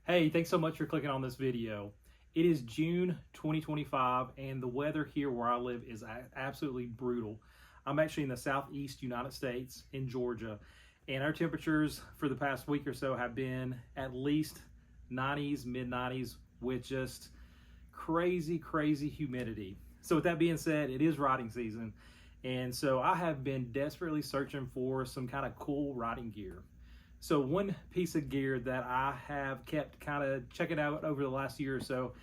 Hey, thanks so much for clicking on this video. It is June 2025 and the weather here where I live is absolutely brutal. I'm actually in the southeast United States in Georgia, and our temperatures for the past week or so have been at least 90s, mid 90s with just crazy humidity. So with that being said, it is riding season, and so I have been desperately searching for some kind of cool riding gear. So one piece of gear that I have kept kind of checking out over the last year or so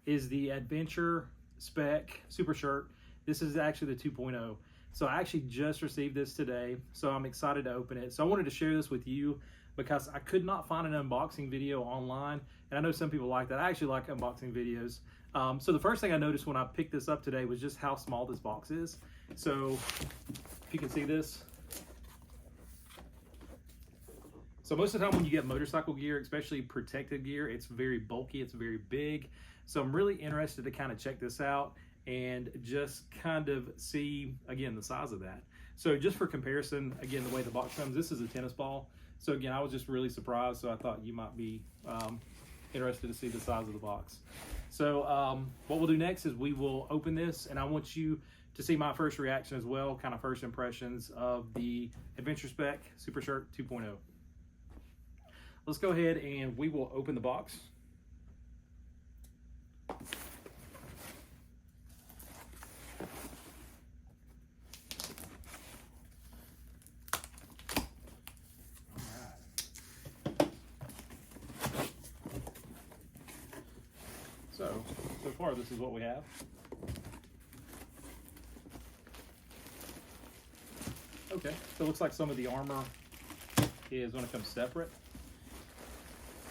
is the Adventure Spec Supershirt. This is actually the 2.0. So I actually just received this today, so I'm excited to open it. So I wanted to share this with you because I could not find an unboxing video online, and I know some people like that. I actually like unboxing videos. So the first thing I noticed when I picked this up today was just how small this box is. So if you can see this. So most of the time when you get motorcycle gear, especially protective gear, it's very bulky, it's very big. So I'm really interested to kind of check this out and just kind of see, again, the size of that. So just for comparison, again, the way the box comes, this is a tennis ball. So again, I was just really surprised, so I thought you might be interested to see the size of the box. So what we'll do next is we will open this, and I want you to see my first reaction as well, kind of first impressions of the Adventure Spec Supershirt 2.0. Let's go ahead and we will open the box. So far this is what we have. Okay, so it looks like some of the armor is going to come separate.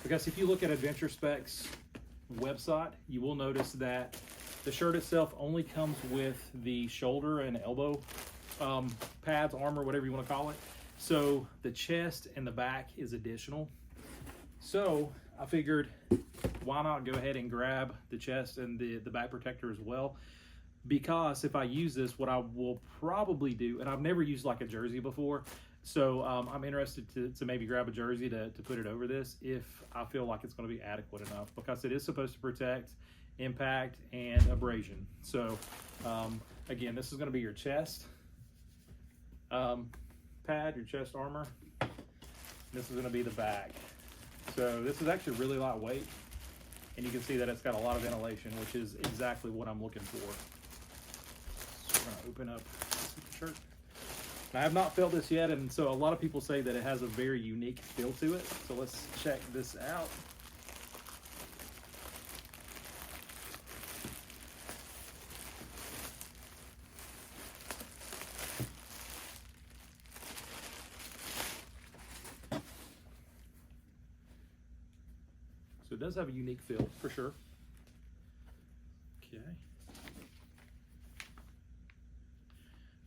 Because if you look at Adventure Spec's website, you will notice that the shirt itself only comes with the shoulder and elbow pads, armor, whatever you want to call it. So the chest and the back is additional. So I figured, why not go ahead and grab the chest and the back protector as well? Because if I use this, what I will probably do, and I've never used like a jersey before, so I'm interested to maybe grab a jersey to put it over this if I feel like it's going to be adequate enough, because it is supposed to protect impact and abrasion. So again, this is going to be your chest pad, your chest armor. This is going to be the back. So this is actually really lightweight, and you can see that it's got a lot of ventilation, which is exactly what I'm looking for. So we're going to open up the shirt. I have not felt this yet, and so a lot of people say that it has a very unique feel to it. So let's check this out. So it does have a unique feel for sure. Okay.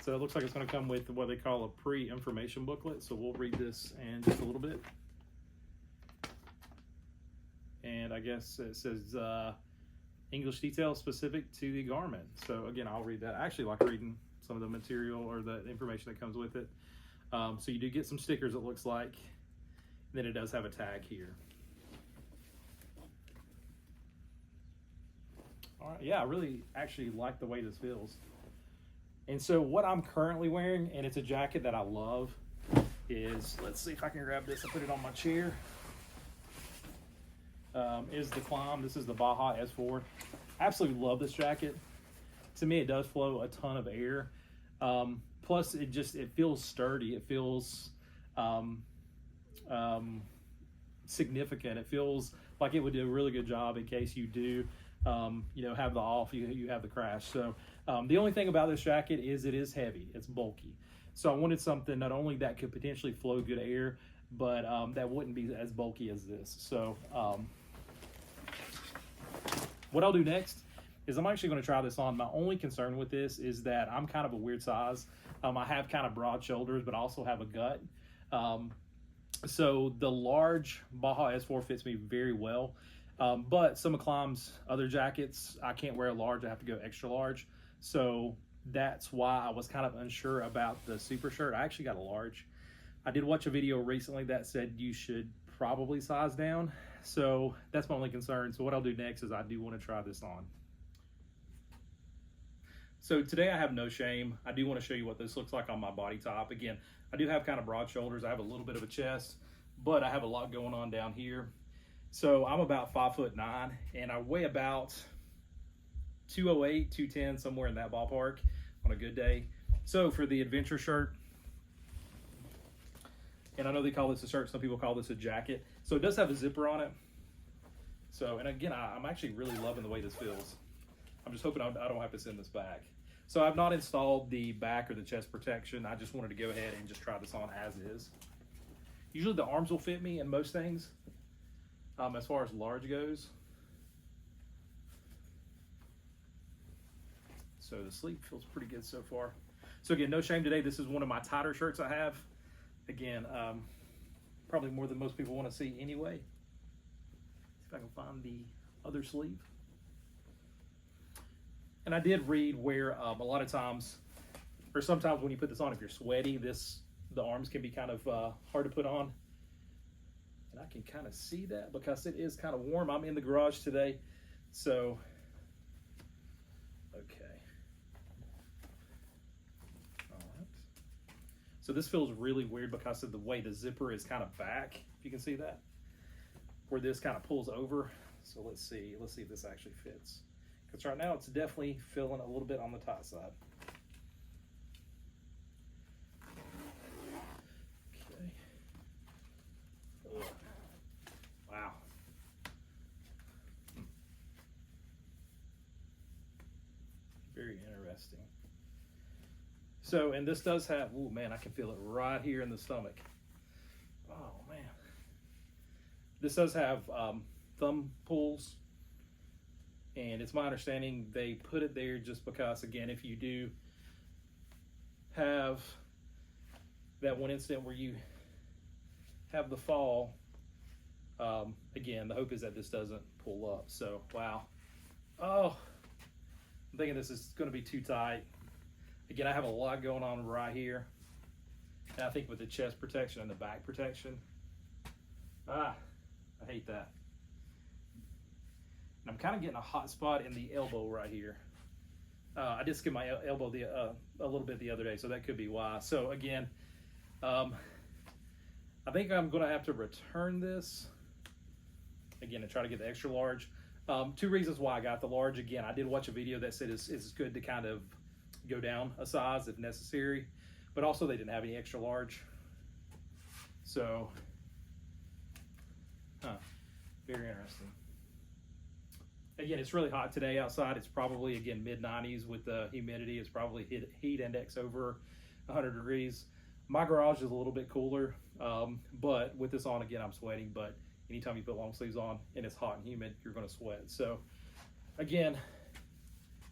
So it looks like it's going to come with what they call a pre-information booklet. So we'll read this in just a little bit. And I guess it says English details specific to the garment. So again, I'll read that. I actually like reading some of the material or the information that comes with it. So you do get some stickers, it looks like. Then it does have a tag here. All right, yeah, I really actually like the way this feels. And so what I'm currently wearing, and it's a jacket that I love, is, let's see if I can grab this and put it on my chair, is the Climb. This is the Baja S4. I absolutely love this jacket. To me, it does flow a ton of air. Plus, it feels sturdy. It feels significant. It feels like it would do a really good job in case you do have the off, you have the crash. So the only thing about this jacket is it is heavy, it's bulky. So I wanted something not only that could potentially flow good air, but that wouldn't be as bulky as this. So what I'll do next is I'm actually going to try this on. My only concern with this is that I'm kind of a weird size. I have kind of broad shoulders, but I also have a gut. So the large Baja S4 fits me very well. But some of Climb's other jackets, I can't wear a large, I have to go extra large. So that's why I was kind of unsure about the Supershirt. I actually got a large. I did watch a video recently that said you should probably size down. So that's my only concern. So what I'll do next is I do want to try this on. So today I have no shame. I do want to show you what this looks like on my body top. Again, I do have kind of broad shoulders. I have a little bit of a chest, but I have a lot going on down here. So I'm about 5'9", and I weigh about 208, 210, somewhere in that ballpark on a good day. So for the adventure shirt, and I know they call this a shirt, some people call this a jacket. So it does have a zipper on it. So, and again, I'm actually really loving the way this feels. I'm just hoping I don't have to send this back. So I've not installed the back or the chest protection. I just wanted to go ahead and just try this on as is. Usually the arms will fit me in most things, as far as large goes. So the sleeve feels pretty good so far. So again, no shame today. This is one of my tighter shirts I have. Again, probably more than most people want to see anyway. See if I can find the other sleeve. And I did read where a lot of times, or sometimes when you put this on, if you're sweaty, the arms can be kind of hard to put on. And I can kind of see that because it is kind of warm. I'm in the garage today, so okay. All right. So this feels really weird because of the way the zipper is kind of back. If you can see that, where this kind of pulls over. So let's see if this actually fits. Because right now it's definitely feeling a little bit on the tight side. Okay. Ugh. Wow. Very interesting. So, and this does have, oh man, I can feel it right here in the stomach. Oh man. This does have thumb pulls. And it's my understanding they put it there just because, again, if you do have that one incident where you have the fall, again, the hope is that this doesn't pull up. So, wow. Oh, I'm thinking this is going to be too tight. Again, I have a lot going on right here. And I think with the chest protection and the back protection, I hate that. I'm kind of getting a hot spot in the elbow right here. I did skip my elbow a little bit the other day, so that could be why. So again, I think I'm going to have to return this again and try to get the extra large. Two reasons why I got the large. Again, I did watch a video that said it's good to kind of go down a size if necessary, but also they didn't have any extra large. So, very interesting. Again, it's really hot today outside. It's probably, again, mid-90s with the humidity. It's probably heat index over 100 degrees. My garage is a little bit cooler, but with this on, again, I'm sweating. But anytime you put long sleeves on and it's hot and humid, you're going to sweat. So, again,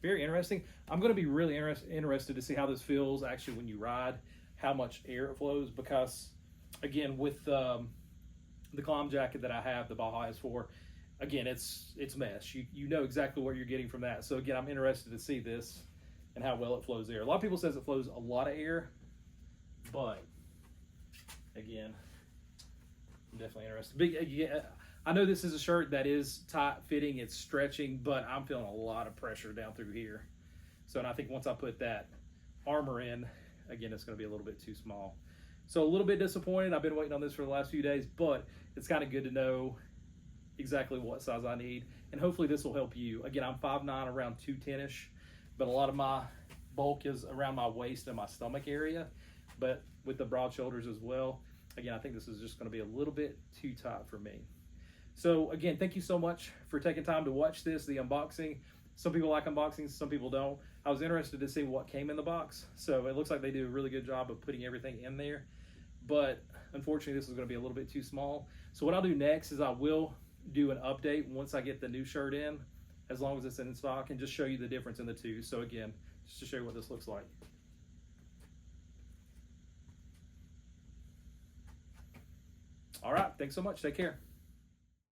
very interesting. I'm going to be really interested to see how this feels actually when you ride, how much air it flows. Because, again, with the climb jacket that I have, the Baja is for, again, it's mesh. You know exactly what you're getting from that. So again, I'm interested to see this and how well it flows air. A lot of people says it flows a lot of air, but again, I'm definitely interested. I know this is a shirt that is tight fitting, it's stretching, but I'm feeling a lot of pressure down through here. So, and I think once I put that armor in, again, it's going to be a little bit too small. So a little bit disappointed. I've been waiting on this for the last few days, but it's kind of good to know exactly what size I need, and hopefully this will help you. Again, I'm 5'9", around 210-ish, but a lot of my bulk is around my waist and my stomach area, but with the broad shoulders as well. Again, I think this is just going to be a little bit too tight for me. So again, thank you so much for taking time to watch this, the unboxing. Some people like unboxings, some people don't. I was interested to see what came in the box, so it looks like they do a really good job of putting everything in there, but unfortunately this is going to be a little bit too small. So what I'll do next is I will do an update once I get the new shirt in, as long as it's in stock, and just show you the difference in the two. So again, just to show you what this looks like. All right, thanks so much. Take care.